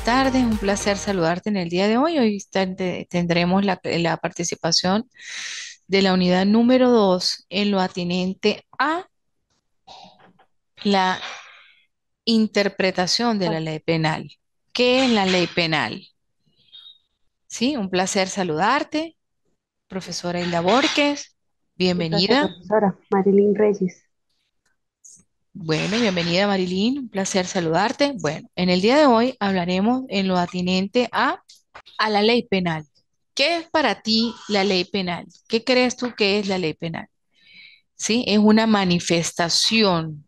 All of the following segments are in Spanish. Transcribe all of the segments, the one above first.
tardes, un placer saludarte en el día de hoy. Hoy tendremos la participación de la unidad número 2 en lo atinente a la interpretación de la ley penal. ¿Qué es la ley penal? Sí, un placer saludarte, profesora Hilda Borges. Un placer, Bienvenida. profesora. Marilyn Reyes. Bueno, bienvenida Marilyn, un placer saludarte. Bueno, en el día de hoy hablaremos en lo atinente a la ley penal. ¿Qué es para ti la ley penal? ¿Qué crees tú que es la ley penal? ¿Sí? Es una manifestación,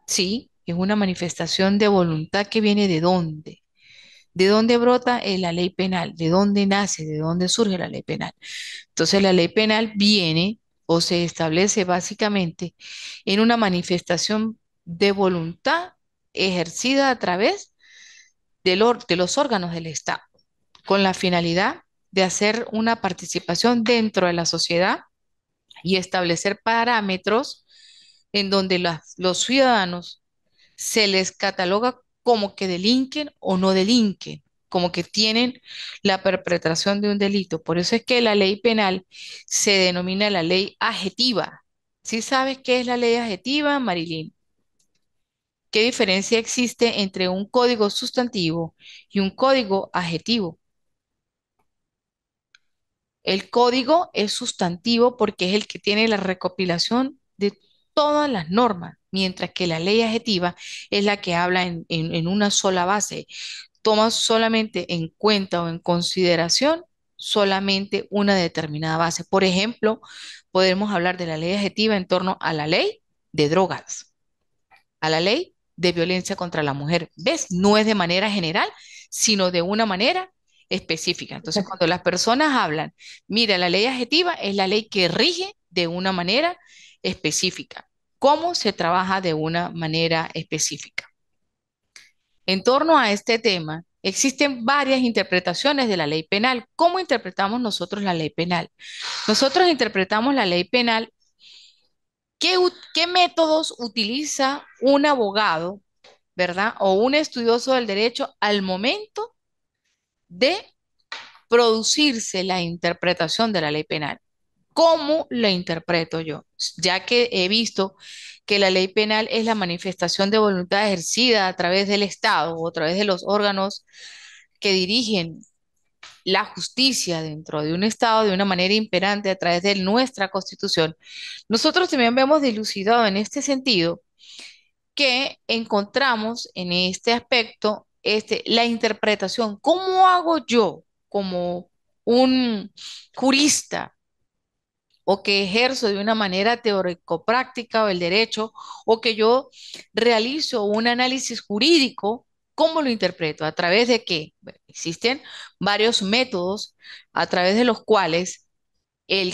¿sí? Es una manifestación de voluntad que viene de dónde. ¿De dónde brota la ley penal? ¿De dónde nace? ¿De dónde surge la ley penal? Entonces la ley penal viene o se establece básicamente en una manifestación de voluntad ejercida a través de los órganos del Estado, con la finalidad de hacer una participación dentro de la sociedad y establecer parámetros en donde los ciudadanos se les cataloga como que delinquen o no delinquen, como que tienen la perpetración de un delito. Por eso es que la ley penal se denomina la ley adjetiva. ¿Sí sabes qué es la ley adjetiva, Marilyn? ¿Qué diferencia existe entre un código sustantivo y un código adjetivo? El código es sustantivo porque es el que tiene la recopilación de todas las normas, mientras que la ley adjetiva es la que habla en una sola base. Toma solamente en cuenta o en consideración solamente una determinada base. Por ejemplo, podemos hablar de la ley adjetiva en torno a la ley de drogas, a la ley de violencia contra la mujer. ¿Ves? No es de manera general, sino de una manera específica. Entonces, cuando las personas hablan, mira, la ley adjetiva es la ley que rige de una manera específica. ¿Cómo se trabaja de una manera específica? En torno a este tema, existen varias interpretaciones de la ley penal. ¿Cómo interpretamos nosotros la ley penal? Nosotros interpretamos la ley penal. ¿Qué métodos utiliza un abogado, verdad? O un estudioso del derecho al momento de producirse la interpretación de la ley penal. ¿Cómo la interpreto yo? Ya que he visto que la ley penal es la manifestación de voluntad ejercida a través del Estado o a través de los órganos que dirigen la justicia dentro de un Estado de una manera imperante a través de nuestra Constitución. Nosotros también vemos dilucidado en este sentido que encontramos en este aspecto la interpretación. ¿Cómo hago yo como un jurista o que ejerzo de una manera teórico-práctica o el derecho o que yo realizo un análisis jurídico? ¿Cómo lo interpreto? ¿A través de qué? Bueno, existen varios métodos a través de los cuales el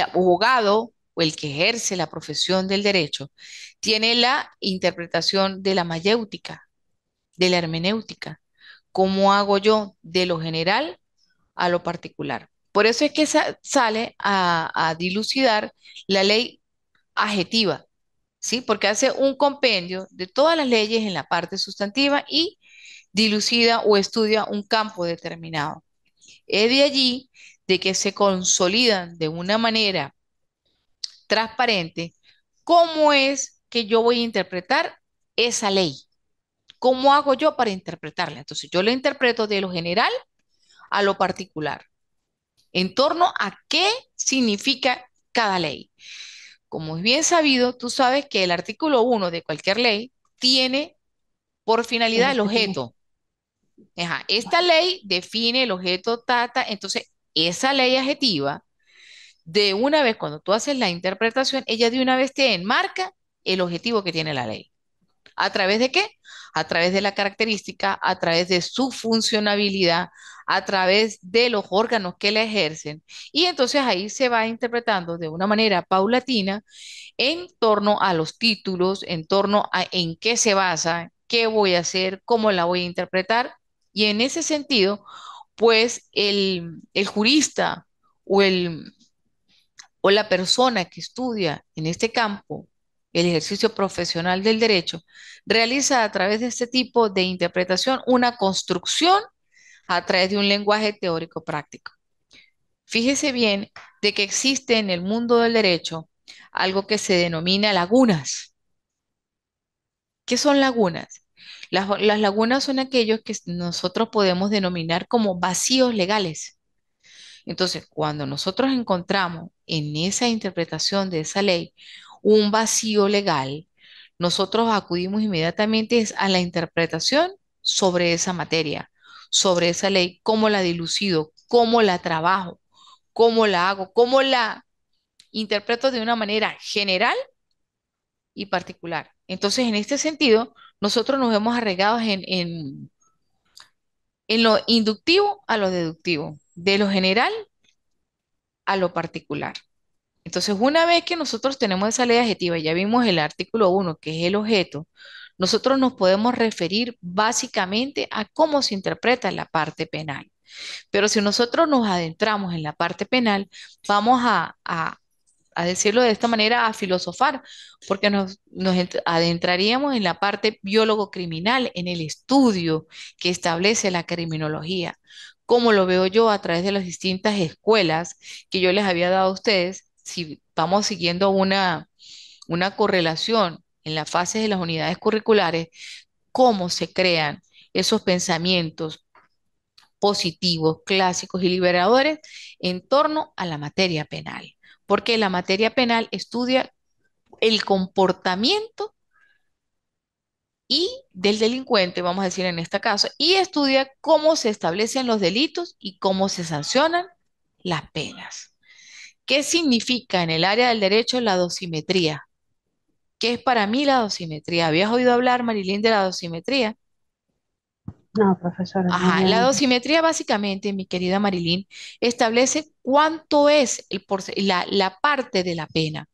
abogado o el que ejerce la profesión del derecho tiene la interpretación de la mayéutica, de la hermenéutica. ¿Cómo hago yo de lo general a lo particular? Por eso es que sale a dilucidar la ley adjetiva, ¿sí? Porque hace un compendio de todas las leyes en la parte sustantiva y dilucida o estudia un campo determinado. Es de allí de que se consolidan de una manera transparente cómo es que yo voy a interpretar esa ley. ¿Cómo hago yo para interpretarla? Entonces, yo la interpreto de lo general a lo particular, en torno a qué significa cada ley. Como es bien sabido, tú sabes que el artículo 1 de cualquier ley tiene por El finalidad el objetivo. objeto. Ajá, esta ley define el objeto tata, entonces esa ley adjetiva de una vez, cuando tú haces la interpretación, ella de una vez te enmarca el objetivo que tiene la ley. ¿A través de qué? A través de la característica, a través de su funcionabilidad, a través de los órganos que la ejercen. Y entonces ahí se va interpretando de una manera paulatina en torno a los títulos, en torno a en qué se basa, qué voy a hacer, cómo la voy a interpretar. Y en ese sentido, pues el jurista o, o la persona que estudia en este campo el ejercicio profesional del derecho, realiza a través de este tipo de interpretación una construcción a través de un lenguaje teórico práctico. Fíjese bien de que existe en el mundo del derecho algo que se denomina lagunas. ¿Qué son lagunas? Las lagunas son aquellos que nosotros podemos denominar como vacíos legales. Entonces, cuando nosotros encontramos en esa interpretación de esa ley un vacío legal, nosotros acudimos inmediatamente a la interpretación sobre esa materia, sobre esa ley, cómo la dilucido, cómo la trabajo, cómo la hago, cómo la interpreto de una manera general y particular. Entonces, en este sentido, nosotros nos vemos arraigados en lo inductivo a lo deductivo, de lo general a lo particular. Entonces, una vez que nosotros tenemos esa ley adjetiva, ya vimos el artículo 1, que es el objeto, nosotros nos podemos referir básicamente a cómo se interpreta la parte penal. Pero si nosotros nos adentramos en la parte penal, vamos a decirlo de esta manera, a filosofar, porque adentraríamos en la parte biólogo-criminal, en el estudio que establece la criminología, como lo veo yo a través de las distintas escuelas que yo les había dado a ustedes, si vamos siguiendo una correlación en las fases de las unidades curriculares, cómo se crean esos pensamientos positivos, clásicos y liberadores en torno a la materia penal, porque la materia penal estudia el comportamiento y del delincuente, vamos a decir en este caso, y estudia cómo se establecen los delitos y cómo se sancionan las penas. ¿Qué significa en el área del derecho la dosimetría? ¿Qué es para mí la dosimetría? ¿Habías oído hablar, Marilyn, de la dosimetría? No, profesora, no Ajá, la había. dosimetría básicamente, mi querida Marilyn, establece cuánto es la parte de la pena.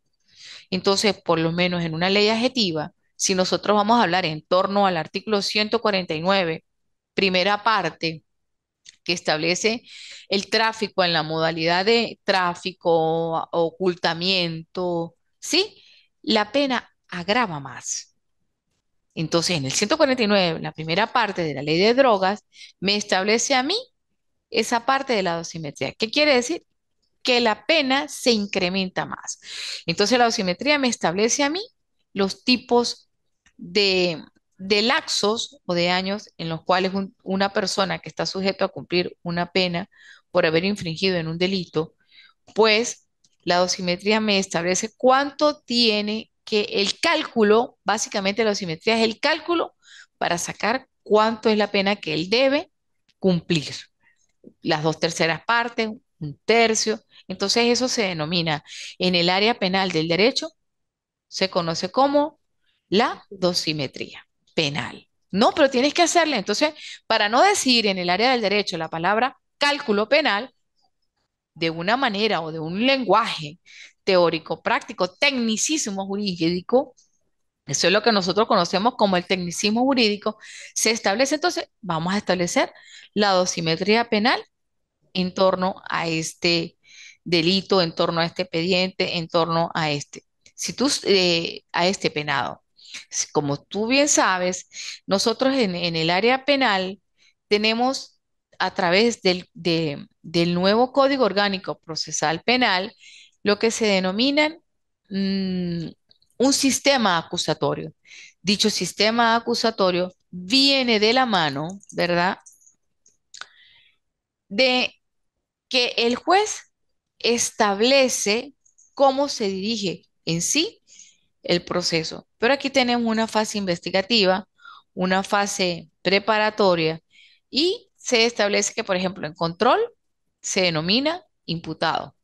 Entonces, por lo menos en una ley adjetiva, si nosotros vamos a hablar en torno al artículo 149, primera parte, que establece el tráfico en la modalidad de tráfico, ocultamiento, ¿sí? La pena agrava más. Entonces, en el 149, la primera parte de la ley de drogas, me establece a mí esa parte de la dosimetría. ¿Qué quiere decir? Que la pena se incrementa más. Entonces, la dosimetría me establece a mí los tipos de, de lapsos o de años en los cuales una persona que está sujeto a cumplir una pena por haber infringido en un delito, pues la dosimetría me establece cuánto tiene que el cálculo, básicamente la dosimetría es el cálculo para sacar cuánto es la pena que él debe cumplir, las dos terceras partes, un tercio. Entonces eso se denomina en el área penal del derecho, se conoce como la dosimetría penal. No, pero tienes que hacerla. Entonces, para no decir en el área del derecho la palabra cálculo penal de una manera o de un lenguaje teórico, práctico, tecnicismo jurídico, eso es lo que nosotros conocemos como el tecnicismo jurídico, se establece entonces, vamos a establecer la dosimetría penal en torno a este delito, en torno a este expediente, en torno a a este penado. Como tú bien sabes, nosotros en el área penal tenemos a través del nuevo Código Orgánico Procesal Penal lo que se denominan mm, un sistema acusatorio. Dicho sistema acusatorio viene de la mano, ¿verdad? De que el juez establece cómo se dirige en sí el proceso. Pero aquí tenemos una fase investigativa, una fase preparatoria y se establece que, por ejemplo, en control se denomina imputado.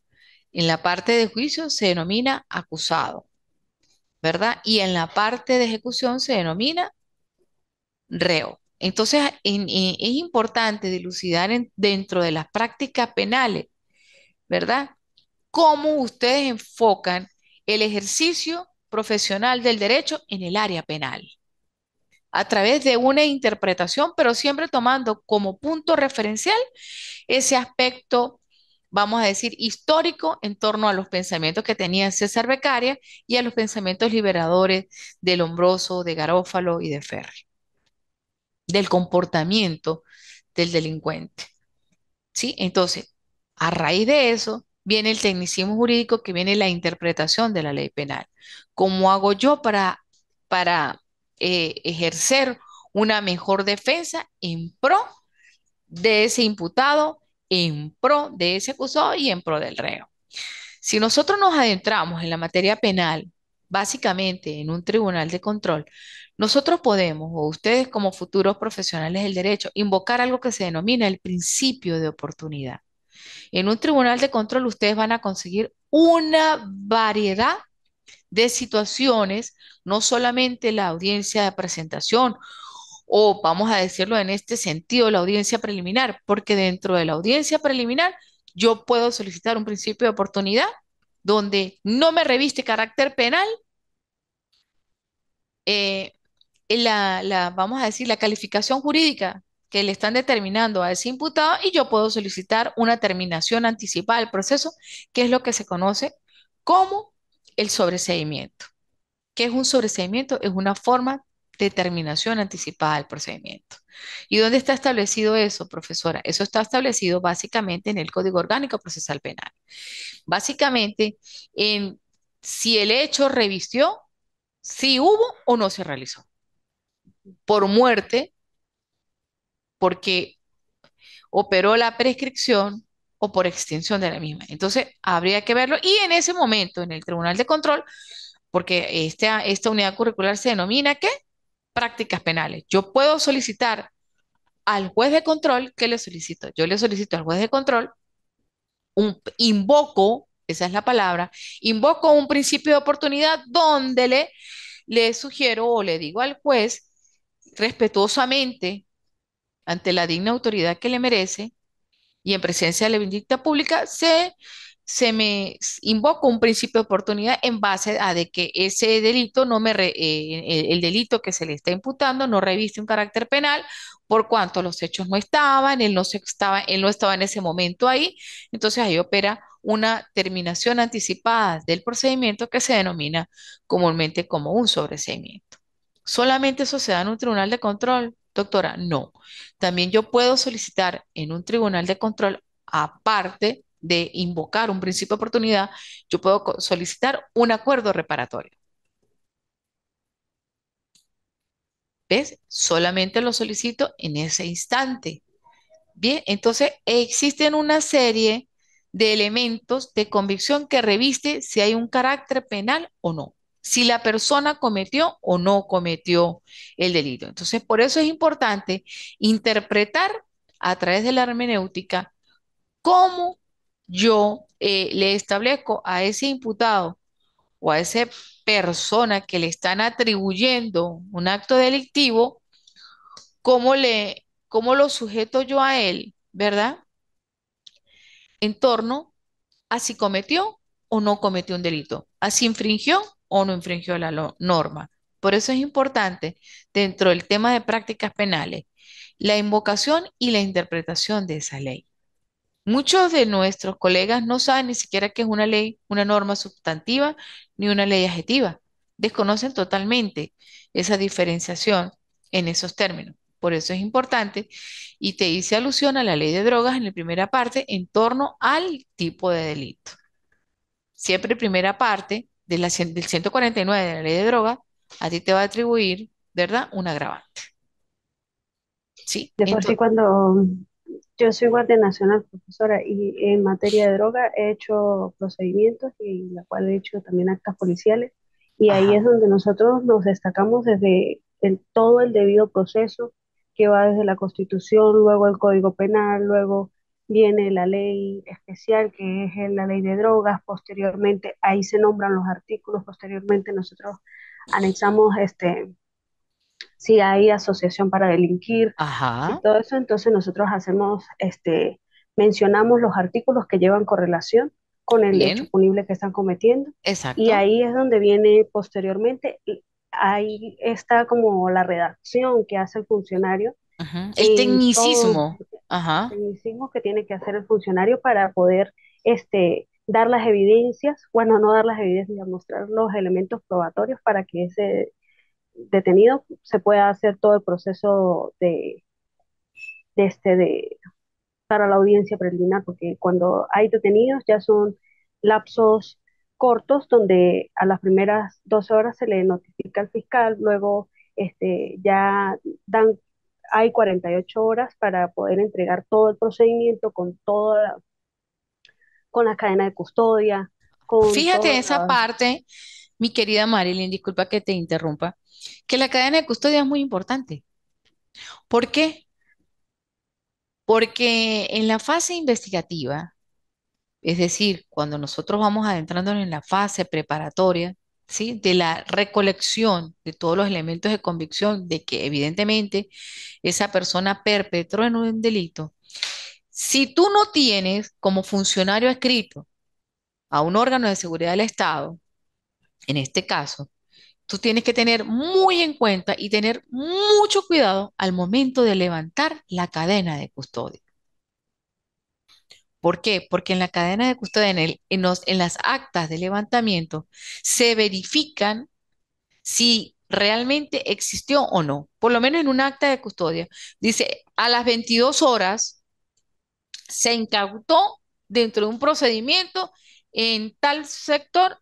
En la parte de juicio se denomina acusado, ¿verdad? Y en la parte de ejecución se denomina reo. Entonces, es importante dilucidar dentro de las prácticas penales, ¿verdad? Cómo ustedes enfocan el ejercicio profesional del derecho en el área penal, a través de una interpretación, pero siempre tomando como punto referencial ese aspecto vamos a decir, histórico en torno a los pensamientos que tenía César Beccaria y a los pensamientos liberadores de Lombroso, de Garófalo y de Ferri, del comportamiento del delincuente. ¿Sí? Entonces, a raíz de eso, viene el tecnicismo jurídico, que viene la interpretación de la ley penal. ¿Cómo hago yo para ejercer una mejor defensa en pro de ese imputado, en pro de ese acusado y en pro del reo? Si nosotros nos adentramos en la materia penal, básicamente en un tribunal de control, nosotros podemos, o ustedes como futuros profesionales del derecho, invocar algo que se denomina el principio de oportunidad. En un tribunal de control ustedes van a conseguir una variedad de situaciones, no solamente la audiencia de presentación, o vamos a decirlo en este sentido, la audiencia preliminar, porque dentro de la audiencia preliminar yo puedo solicitar un principio de oportunidad donde no me reviste carácter penal, eh, vamos a decir, la calificación jurídica que le están determinando a ese imputado, y yo puedo solicitar una terminación anticipada del proceso, que es lo que se conoce como el sobreseimiento. ¿Qué es un sobreseimiento? Es una forma de terminación anticipada del procedimiento. ¿Y dónde está establecido eso, profesora? Eso está establecido básicamente en el Código Orgánico Procesal Penal. Básicamente, en si el hecho revistió, si hubo o no se realizó. Por muerte, porque operó la prescripción, o por extinción de la misma. Entonces, habría que verlo. Y en ese momento, en el Tribunal de Control, porque esta unidad curricular se denomina, ¿qué? Prácticas penales. Yo puedo solicitar al juez de control. ¿Qué le solicito? Yo le solicito al juez de control invoco, esa es la palabra, invoco un principio de oportunidad donde le sugiero o le digo al juez respetuosamente, ante la digna autoridad que le merece y en presencia de la vindicta pública, se me invoca un principio de oportunidad en base a de que ese delito no el delito que se le está imputando no reviste un carácter penal, por cuanto los hechos no estaban, él no estaba en ese momento ahí. Entonces ahí opera una terminación anticipada del procedimiento, que se denomina comúnmente como un sobreseimiento. ¿Solamente eso se da en un tribunal de control, doctora? No. También yo puedo solicitar en un tribunal de control, aparte de invocar un principio de oportunidad, yo puedo solicitar un acuerdo reparatorio. ¿Ves? Solamente lo solicito en ese instante. Bien, entonces existen una serie de elementos de convicción que reviste si hay un carácter penal o no, si la persona cometió o no cometió el delito. Entonces, por eso es importante interpretar a través de la hermenéutica cómo yo le establezco a ese imputado o a esa persona que le están atribuyendo un acto delictivo, cómo lo sujeto yo a él, ¿verdad? En torno a si cometió o no cometió un delito, a si infringió o no infringió la norma. Por eso es importante, dentro del tema de prácticas penales, la invocación y la interpretación de esa ley. Muchos de nuestros colegas no saben ni siquiera qué es una ley, una norma sustantiva, ni una ley adjetiva. Desconocen totalmente esa diferenciación en esos términos. Por eso es importante, y te hice alusión a la ley de drogas en la primera parte en torno al tipo de delito. Siempre primera parte del 149 de la ley de drogas, a ti te va a atribuir, ¿verdad? Un agravante. ¿Sí? De por sí, Entonces, cuando yo soy guardia nacional, profesora, y en materia de droga he hecho procedimientos y la cual he hecho también actas policiales, y ahí es ajá, donde nosotros nos destacamos desde todo el debido proceso que va desde la Constitución, luego el Código Penal, luego viene la ley especial que es la ley de drogas, posteriormente ahí se nombran los artículos, posteriormente nosotros anexamos si hay asociación para delinquir, si ajá, todo eso, entonces nosotros hacemos, mencionamos los artículos que llevan correlación con el hecho bien, punible que están cometiendo, y exacto. ahí es donde viene posteriormente, ahí está como la redacción que hace el funcionario, Ujú. El en todo tecnicismo. Ajá. tecnicismo que tiene que hacer el funcionario para poder dar las evidencias, bueno, no dar las evidencias, mostrar los elementos probatorios para que ese detenido se pueda hacer todo el proceso de, este, de, para la audiencia preliminar, porque cuando hay detenidos ya son lapsos cortos donde a las primeras 12 horas se le notifica al fiscal, luego ya dan, hay 48 horas para poder entregar todo el procedimiento con la cadena de custodia, con Fíjate todas esa las... parte, mi querida Marilyn, disculpa que te interrumpa, que la cadena de custodia es muy importante. ¿Por qué? Porque en la fase investigativa, es decir, cuando nosotros vamos adentrándonos en la fase preparatoria, ¿sí? De la recolección de todos los elementos de convicción de que evidentemente esa persona perpetró en un delito, si tú no tienes como funcionario escrito a un órgano de seguridad del Estado, en este caso, tú tienes que tener muy en cuenta y tener mucho cuidado al momento de levantar la cadena de custodia. ¿Por qué? Porque en la cadena de custodia, en las actas de levantamiento, se verifican si realmente existió o no. Por lo menos en un acta de custodia, dice, a las 22 horas se incautó dentro de un procedimiento en tal sector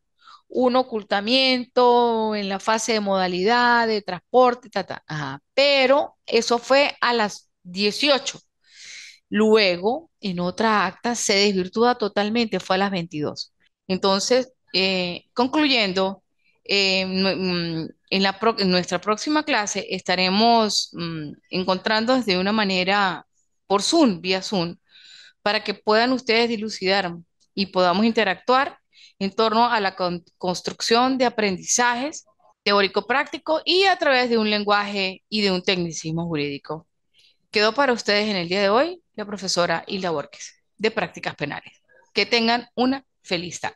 un ocultamiento en la fase de modalidad de transporte, ta, ta. Ajá. Pero eso fue a las 18. Luego, en otra acta, se desvirtúa totalmente, fue a las 22. Entonces, concluyendo, en nuestra próxima clase estaremos encontrándonos de una manera por Zoom, vía Zoom, para que puedan ustedes dilucidar y podamos interactuar en torno a la construcción de aprendizajes teórico-práctico y a través de un lenguaje y de un tecnicismo jurídico. Quedó para ustedes en el día de hoy la profesora Hilda Borges, de Prácticas Penales. Que tengan una feliz tarde.